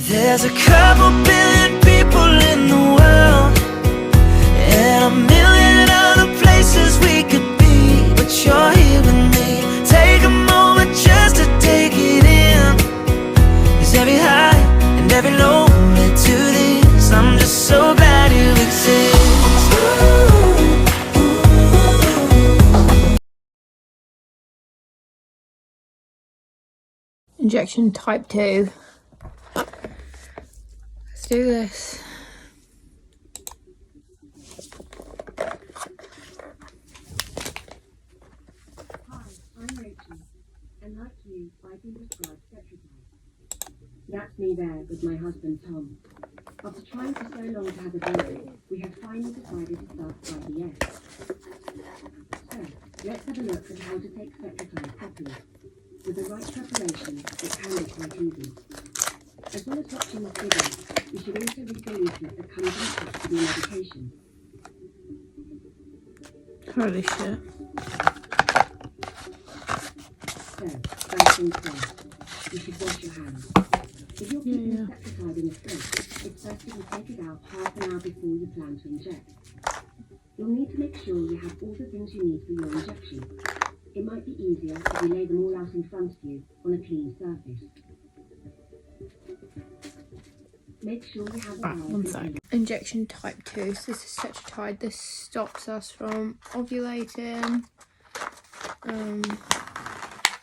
There's a couple billion people in the world, and a million other places we could be, but you're here with me. Take a moment just to take it in. 'Cause every high and every low led to this. I'm just so glad you exist. Injection type 2. Let's do this. Hi, I'm Rachel, and like you, I've been prescribed Cetrotide. That's me there with my husband Tom. After trying for so long to have a baby, we have finally decided to start IVF. So, let's have a look at how to take Cetrotide properly. With the right preparation, it can be quite easy. As well as watching this video, you should also read the leaflet that comes attached to your medication. Holy shit. So, first things first, you should wash your hands. If you're keeping the Cetrotide in a fridge, it's best if you take it out half an hour before you plan to inject. You'll need to make sure you have all the things you need for your injection. It might be easier if you lay them all out in front of you on a clean surface. Make sure you have a vial. One sec. Injection type 2. So this is Cetrotide. This stops us from ovulating.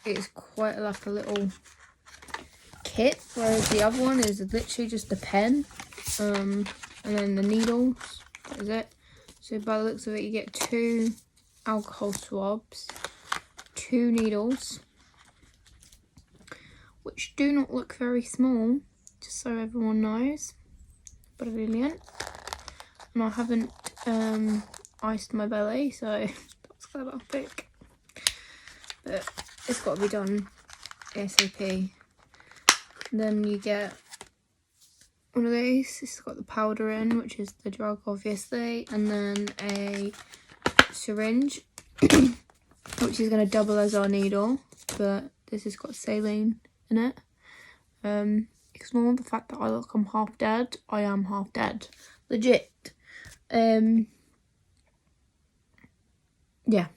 It's quite like a little kit, whereas the other one is literally just a pen. And then the needles. That is it. So by the looks of it, you get 2 alcohol swabs, 2 needles, which do not look very small, just so everyone knows. Brilliant. And I haven't iced my belly, so that's kind of thick. But it's got to be done ASAP. Then you get one of these. It's got the powder in, which is the drug, obviously, and then a syringe, which is going to double as our needle, but this has got saline in it. Ignore the fact that I look I'm half dead. I am half dead, legit. Yeah,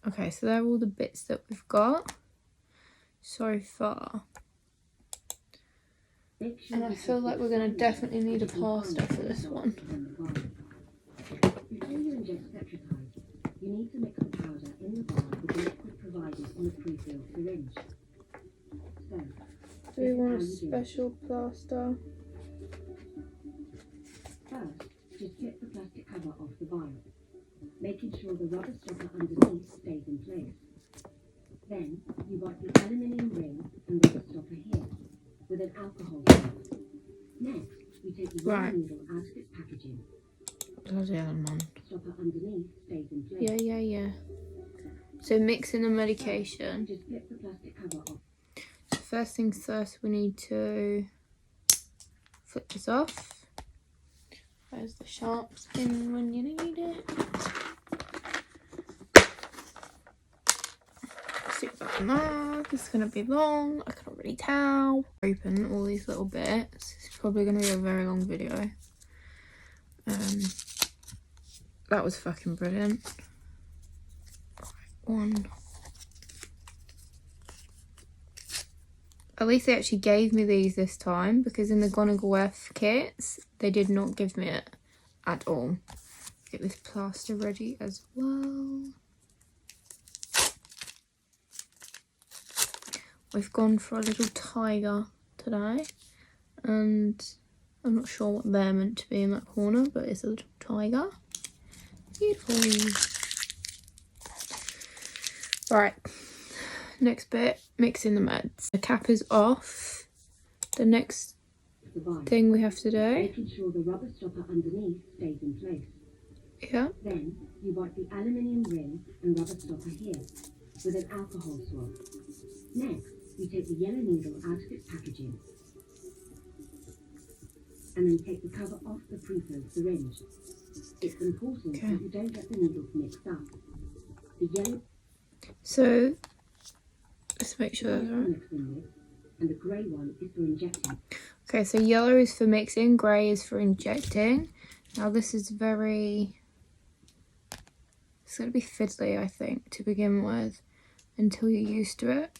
okay, so they're all the bits that we've got so far. And I feel like we're going to definitely need a plaster for this one. Before you inject Cetrotide, you need to mix the powder in the vial with the liquid provided in the pre-filled syringe. So, Do we want a special plaster? first, just flip the plastic cover off the vial, making sure the rubber stopper underneath stays in place. Then, you wipe the aluminium ring and rubber stopper here with an alcohol swab. Next, you take the yellow needle out of its packaging. Bloody hell, man. Stopper underneath stays in place. Yeah. So mixing the medication. Just flip the plastic cover off. So first things first, we need to flip this off. There's the sharp spin when you need it. Stick that in there. This is going to be long. I can already tell. Open all these little bits. It's probably going to be a very long video. That was fucking brilliant. One. At least they actually gave me these this time, because in the IVF kits they did not give me it at all. It was plaster ready as well. We've gone for a little tiger today, and I'm not sure what they're meant to be in that corner, but it's a little tiger. Beautiful. Right, next bit, mixing the meds. The cap is off. The next thing we have to do. Making sure the rubber stopper underneath stays in place. Yeah. Then you wipe the aluminium ring and rubber stopper here with an alcohol swab. Next, you take the yellow needle out of its packaging and then take the cover off the pre-filled syringe. It's important that you don't get the needles mixed up. The yellow. So let's make sure that's right. And the grey one is for injecting. Okay, so yellow is for mixing, grey is for injecting. Now this is very... It's going to be fiddly, I think, to begin with, until you're used to it.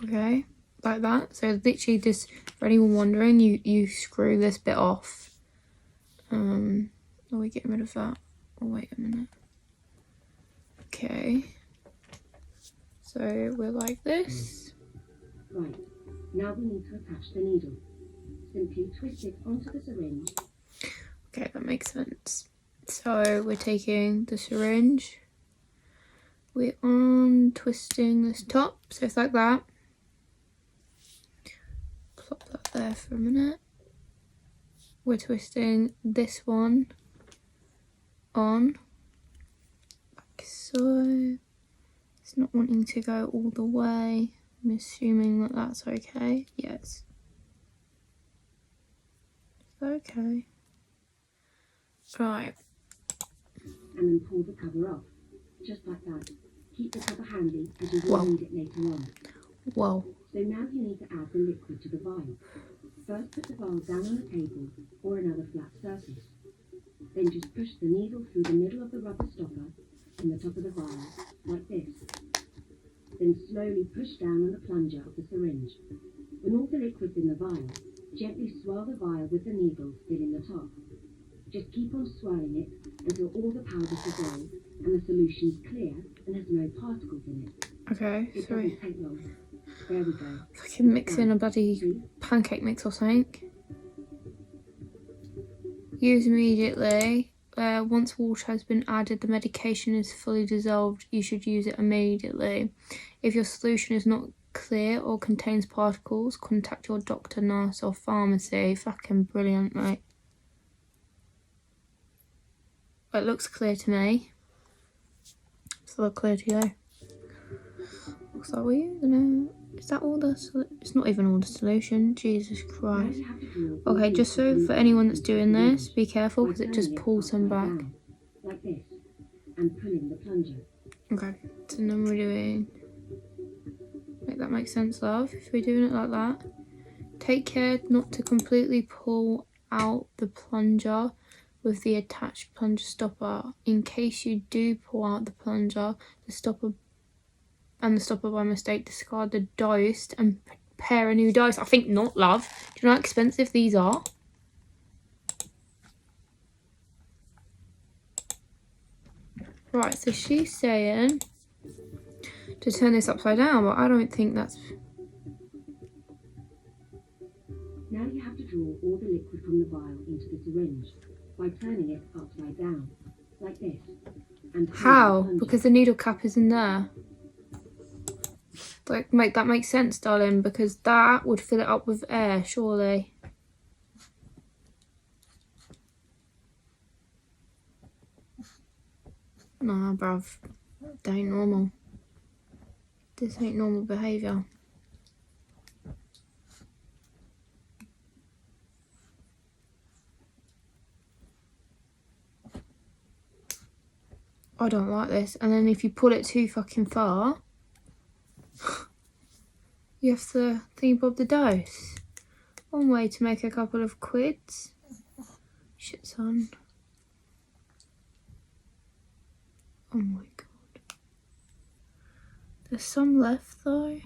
Okay, like that. So literally just, for anyone wondering, you screw this bit off. Are we getting rid of that? Oh, wait a minute. Okay. So we're like this. Right, now we need to attach the needle. Simply twist it onto the syringe. Okay, that makes sense. So we're taking the syringe. We're untwisting this top, so it's like that. Plop that there for a minute. We're twisting this one on, like so. It's not wanting to go all the way. I'm assuming that that's okay. Yes. It's okay. Right. And then pull the cover off. Just like that. Keep the cover handy as you will need it later on. Whoa. So now you need to add the liquid to the vial. First put the vial down on a table or another flat surface. Then just push the needle through the middle of the rubber stopper in the top of the vial, like this. Then slowly push down on the plunger of the syringe. When all the liquid's in the vial, gently swirl the vial with the needle still in the top. Just keep on swirling it until all the powders dissolve and the solution's clear and has no particles in it. Okay, It sorry. doesn't take long. There we go. Fucking mixing a bloody pancake mix or something. Use immediately. Once water has been added, the medication is fully dissolved. You should use it immediately. If your solution is not clear or contains particles, contact your doctor, nurse or pharmacy. Fucking brilliant, mate. It looks clear to me. Does it look clear to you? Looks like we're using it. Is that all the... It's not even all the solution. Jesus Christ. Okay, just so for anyone that's doing this, be careful because it just pulls them back. Like this. And pulling the plunger. Okay, so then we're doing... Make that make sense, love? If we're doing it like that. Take care not to completely pull out the plunger with the attached plunger stopper. In case you do pull out the plunger, the stopper by mistake, discard the dose and prepare a new dose. I think not, love. Do you know how expensive these are? Right, so she's saying to turn this upside down, but I don't think that's... Now you have to draw all the liquid from the vial into the syringe by turning it upside down, like this. And how? Because the needle cap is in there. Like, that makes sense, darling, because that would fill it up with air, surely. Nah, bruv. That ain't normal. This ain't normal behaviour. I don't like this. And then if you pull it too fucking far, you have to think of the dose. One way to make a couple of quids. Shit, son. Oh my god. There's some left though.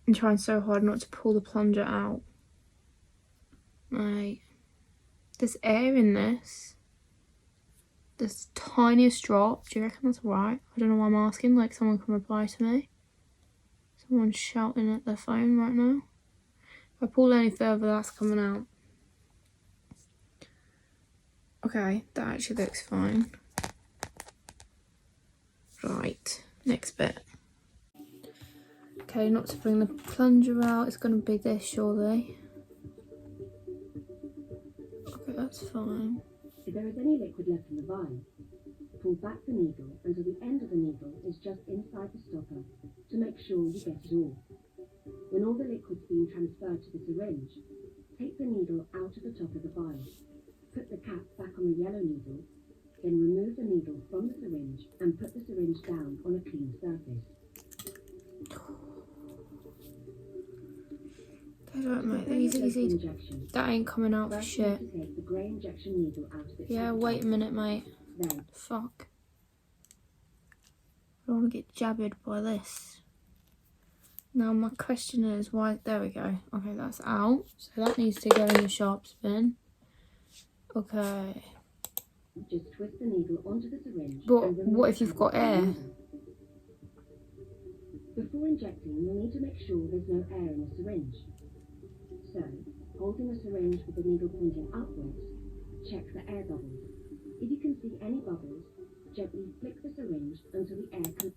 I'm trying so hard not to pull the plunger out. Right. There's air in this. This tiniest drop. Do you reckon that's right? I don't know why I'm asking. Like, someone can reply to me. Someone's shouting at their phone right now. If I pull any further, that's coming out. Okay, that actually looks fine. Right, next bit. Okay, not to bring the plunger out. It's going to be this, surely. Okay, that's fine. If there is any liquid left in the vial, pull back the needle until the end of the needle is just inside the stopper to make sure you get it all. When all the liquid's being transferred to the syringe, take the needle out of the top of the vial. Put the cap back on the yellow needle, then remove the needle from the syringe and put the syringe down on a clean surface. do it, mate. Easy. That ain't coming out for shit. Yeah, wait a minute, mate. Fuck. I don't want to get jabbed by this. Now my question is why... There we go. Okay, that's out. So that needs to go in the sharp spin. Okay. Just twist the needle onto the syringe. But what if you've got air? Before injecting, you'll need to make sure there's no air in the syringe. So, holding the syringe with the needle pointing upwards, check for air bubbles. If you can see any bubbles, gently flick the syringe until the air can...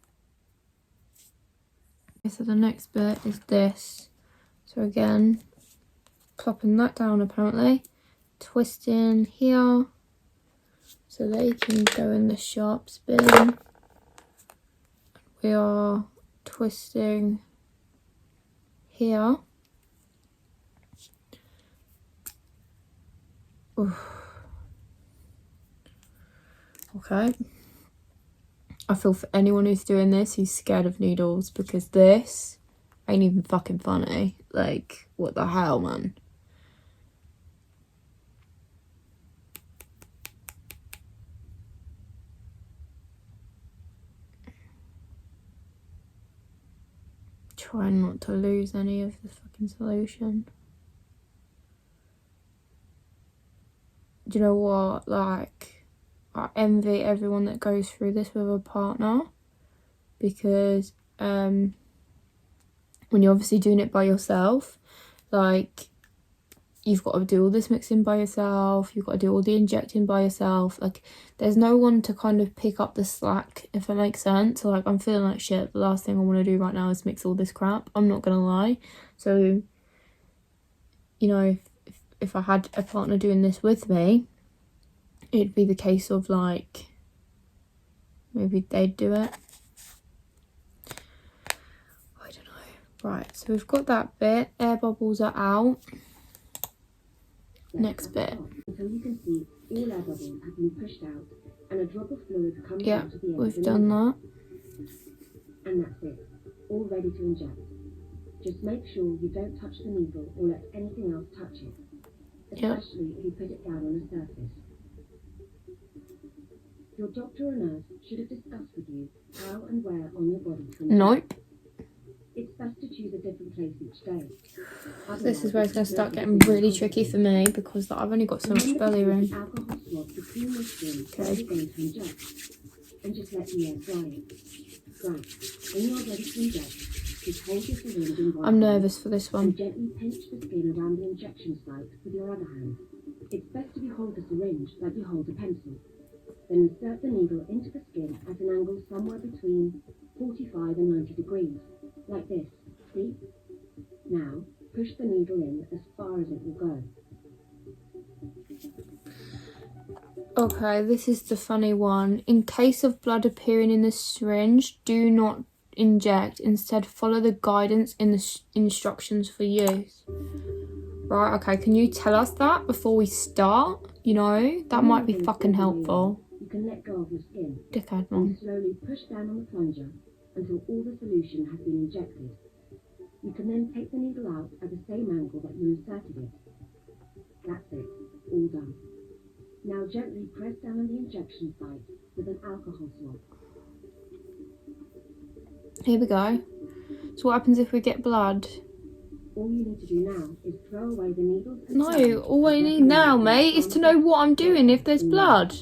So the next bit is this. So again, plopping that down apparently, twisting here so they can go in the sharp spin. We are twisting here. Oof. Okay. I feel for anyone who's doing this who's scared of needles, because this ain't even fucking funny. Like, what the hell, man? Trying not to lose any of the fucking solution. Do you know what? Like, I envy everyone that goes through this with a partner, because when you're obviously doing it by yourself, like, you've got to do all this mixing by yourself, you've got to do all the injecting by yourself. Like, there's no one to kind of pick up the slack, if that makes sense. Like, I'm feeling like shit. The last thing I want to do right now is mix all this crap. I'm not gonna lie. So, you know, if I had a partner doing this with me, it'd be the case of, like, maybe they'd do it. I don't know. Right, so we've got that bit. Air bubbles are out. Next bit. Until you can see all air bubbles have been pushed out and a drop of fluid comes Yeah, out at the end. we've done that. And that's it. All ready to inject. Just make sure you don't touch the needle or let anything else touch it. Especially if you put it down on a surface. Your doctor or nurse should have discussed with you how and where on your body to inject. Nope. It's best to choose a different place each day. This is where it's going to start getting really tricky for me, because I've only got so much belly room. Alcohol swab between your skin okay. Going to inject, and just let the air dry it. Right, when you're ready to inject, just hold your syringe in one I'm hand nervous for this one. and gently pinch the skin around the injection site with your other hand. It's best if you hold the syringe like you hold a pencil. Then insert the needle into the skin at an angle somewhere between 45 and 90 degrees. Like this, see? Now, push the needle in as far as it will go. Okay, this is the funny one. In case of blood appearing in the syringe, do not inject. Instead, follow the guidance in the instructions for use. Right, okay, can you tell us that before we start? You know, that might be fucking helpful. You can let go of your skin. Dickhead, And man. slowly push down on the plunger until all the solution has been injected. You can then take the needle out at the same angle that you inserted it. That's it, all done. Now gently press down on the injection site with an alcohol swab. Here we go. So what happens if we get blood? All you need to do now is throw away the needles. No, all I need now, mate, is to know what I'm doing if there's blood.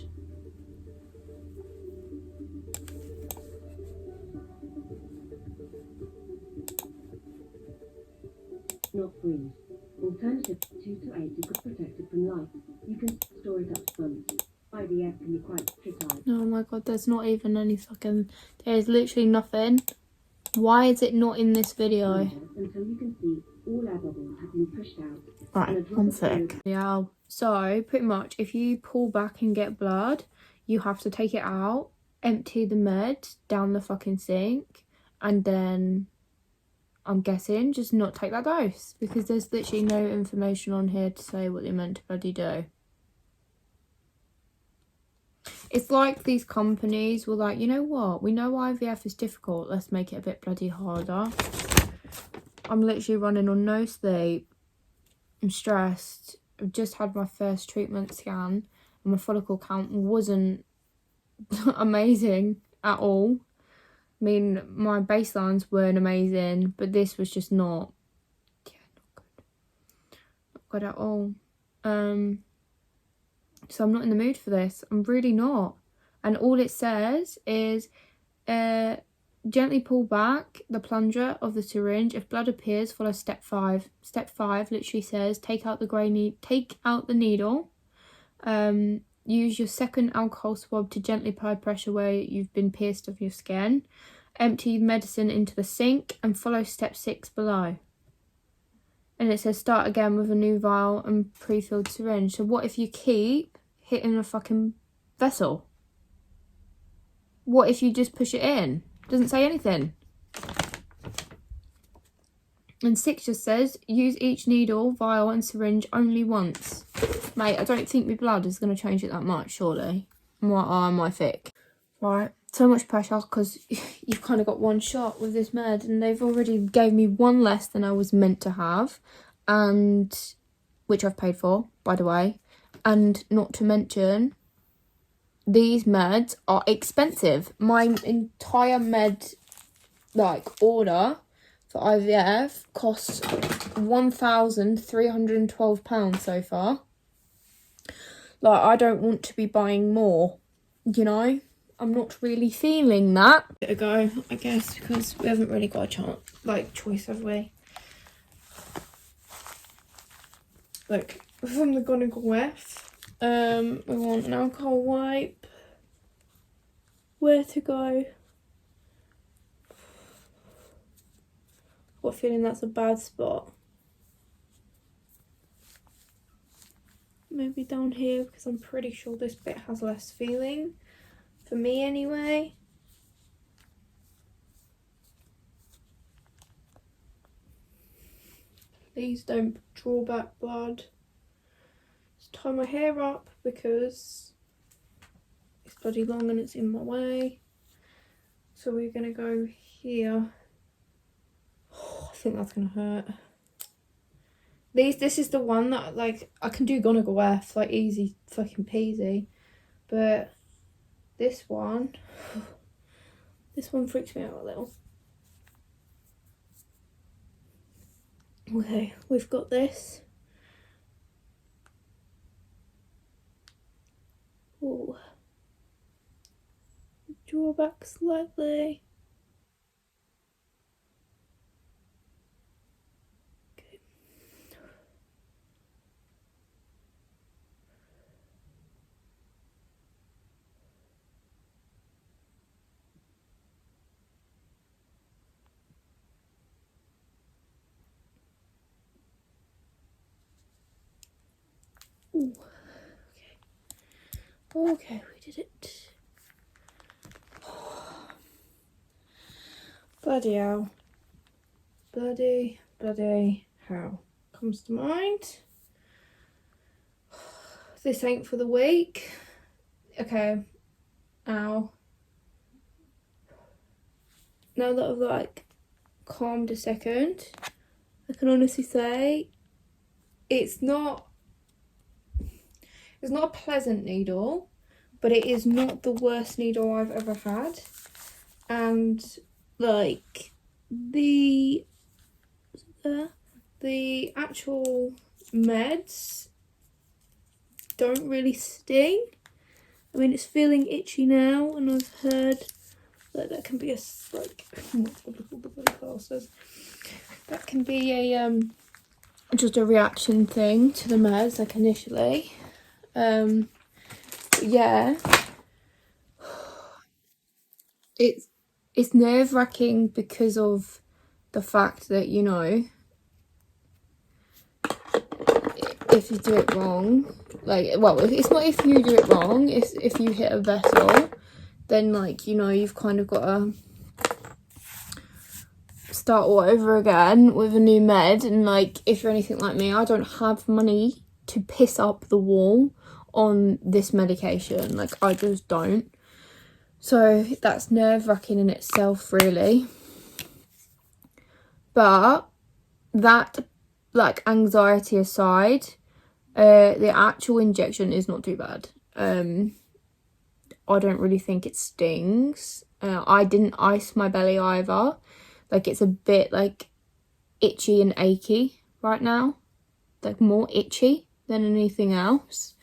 Not freeze. Alternative 2 to 8 is protected from light. You can store it up front. IVF can be quite tricky. Oh my god, there's not even any fucking... There's literally nothing. Why is it not in this video? Until you can see all air bubbles have been pushed out. Right, one sec. Yeah, so pretty much if you pull back and get blood, you have to take it out, empty the med down the fucking sink, and then... I'm guessing just not take that dose, because there's literally no information on here to say what they're meant to bloody do. It's like these companies were like, you know what, we know IVF is difficult, let's make it a bit bloody harder. I'm literally running on no sleep, I'm stressed. I've just had my first treatment scan and my follicle count wasn't amazing at all. I mean, my baselines weren't amazing, but this was just not good at all. So I'm not in the mood for this. I'm really not. And all it says is gently pull back the plunger of the syringe. If blood appears, follow step 5. Step 5 literally says take out the needle. Use your second alcohol swab to gently apply pressure where you've been pierced of your skin. Empty medicine into the sink and follow step 6 below. And it says start again with a new vial and pre-filled syringe. So what if you keep hitting a fucking vessel? What if you just push it in? Doesn't say anything. And 6 just says use each needle, vial and syringe only once. Mate, I don't think my blood is going to change it that much, surely. Am I thick? Right, so much pressure because you've kind of got one shot with this med and they've already gave me one less than I was meant to have, and which I've paid for, by the way. And not to mention, these meds are expensive. My entire med order for IVF costs £1,312 so far. I don't want to be buying more, you know? I'm not really feeling that. Give it a go, I guess, because we haven't really got a choice, have we? Look, from the IVF, we want an alcohol wipe. Where to go? I've got a feeling that's a bad spot. Maybe down here, because I'm pretty sure this bit has less feeling. For me, anyway. Please don't draw back blood. Just tie my hair up because it's bloody long and it's in my way. So we're going to go here. Oh, I think that's going to hurt. This is the one that, I can do IVF, easy fucking peasy. But this one freaks me out a little. Okay, we've got this. Oh, draw back slightly. Okay. Ooh. Okay, we did it. Bloody hell. Bloody hell. Comes to mind. This ain't for the weak. Okay. Ow. Now that I've calmed a second, I can honestly say it's not a pleasant needle, but it is not the worst needle I've ever had. And the actual meds don't really sting. I mean, it's feeling itchy now, and I've heard that can be that can be a just a reaction thing to the meds, initially. Yeah, it's nerve-wracking because of the fact that, if you do it wrong, it's not if you do it wrong, it's if you hit a vessel, then you've kind of got to start all over again with a new med. And if you're anything like me, I don't have money to piss up the wall on this medication. I just don't. So that's nerve-wracking in itself, really. But that like anxiety aside, the actual injection is not too bad. I don't really think it stings. I didn't ice my belly either. Like, it's a bit like itchy and achy right now, like more itchy than anything else.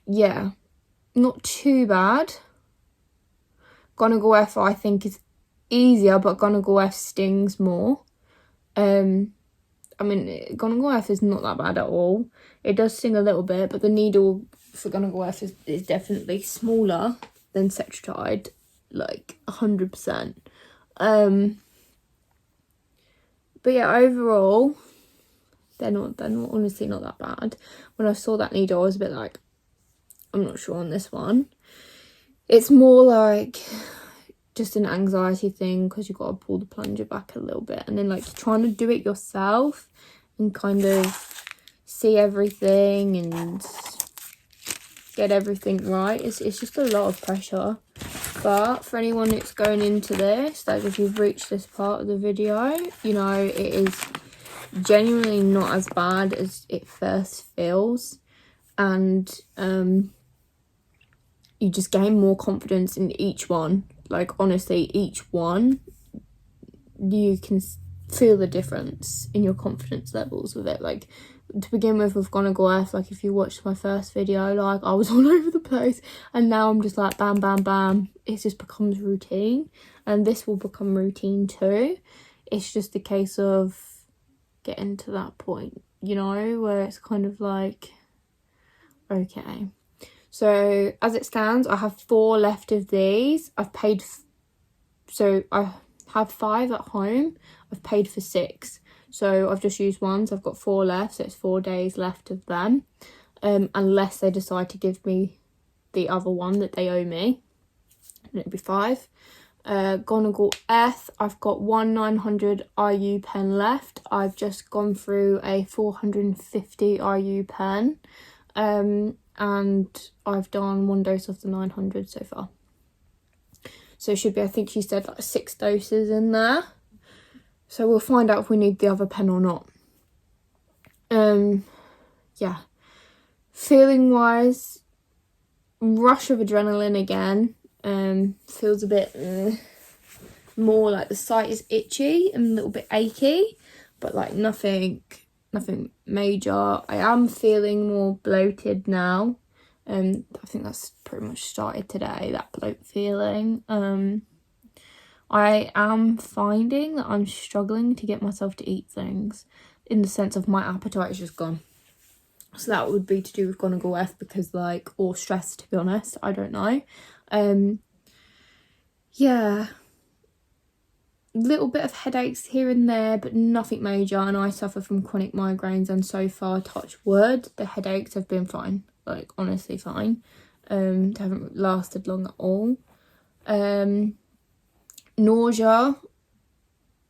Yeah, not too bad. Gonagall F I think is easier, but Gonagall F stings more. I mean, Gonagall F is not that bad at all. It does sting a little bit, but the needle for Gonagall F is definitely smaller than Cetrotide, like 100%. But yeah, overall, they're not honestly not that bad. When I saw that needle, I was a bit like, I'm not sure on this one. It's more like just an anxiety thing because you've got to pull the plunger back a little bit, and then like trying to do it yourself and kind of see everything and get everything right. It's just a lot of pressure. But for anyone that's going into this, like if you've reached this part of the video, you know, it is genuinely not as bad as it first feels, and you just gain more confidence in each one. Like, honestly, each one, you can feel the difference in your confidence levels with it. Like, to begin with Gonagall F, like if you watched my first video, like I was all over the place, and now I'm just like bam bam bam. It just becomes routine, and this will become routine too. It's just a case of getting to that point, you know, where it's kind of like, okay. So as it stands, I have 4 left of these. I've paid, so I have 5 at home. I've paid for 6. So I've just used 1, so I've got 4 left. So it's 4 days left of them. Unless they decide to give me the other one that they owe me. And it'll be 5. Gonagall F, I've got 1 900 IU pen left. I've just gone through a 450 IU pen. And I've done 1 dose of the 900 so far. So it should be, I think she said, like 6 doses in there. So we'll find out if we need the other pen or not. Yeah. Feeling wise, rush of adrenaline again. Feels a bit more like the site is itchy and a little bit achy, but like nothing major. I am feeling more bloated now. I think that's pretty much started today, that bloat feeling. I am finding that I'm struggling to get myself to eat things, in the sense of my appetite is just gone. So that would be to do with Gonagall F, because like, or stress, to be honest, I don't know. Yeah, little bit of headaches here and there, but nothing major, and I suffer from chronic migraines, and so far, touch wood, the headaches have been fine, like honestly fine. They haven't lasted long at all. Nausea,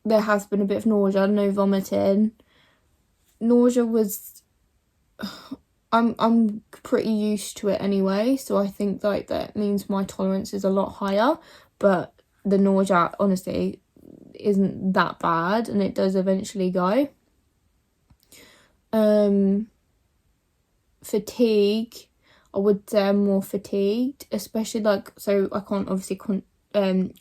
there has been a bit of nausea, no vomiting. Nausea was, I'm pretty used to it anyway, so I think like that means my tolerance is a lot higher, but the nausea honestly isn't that bad, and it does eventually go. Fatigue, I would say I'm more fatigued, especially like, so I can't obviously comment on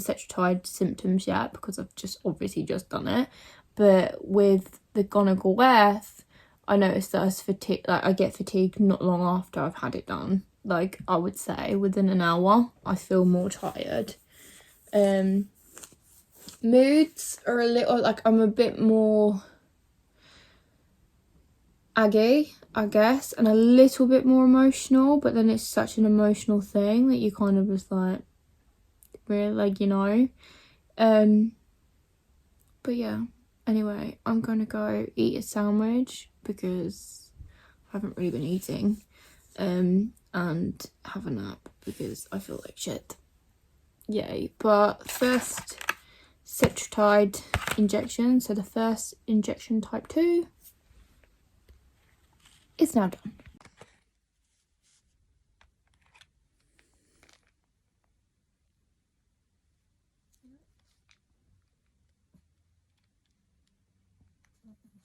Cetrotide symptoms yet because I've just obviously just done it, but with the Gonagall F, I noticed that I get fatigued not long after I've had it done. Like, I would say within an hour I feel more tired. Moods are a little, like, I'm a bit more aggy, I guess, and a little bit more emotional, but then it's such an emotional thing that you kind of just like, really, like, you know. But yeah, anyway, I'm gonna go eat a sandwich because I haven't really been eating, and have a nap because I feel like shit. Yay. But first, Cetrotide injection, so the first injection type 2 is now done. Lovely.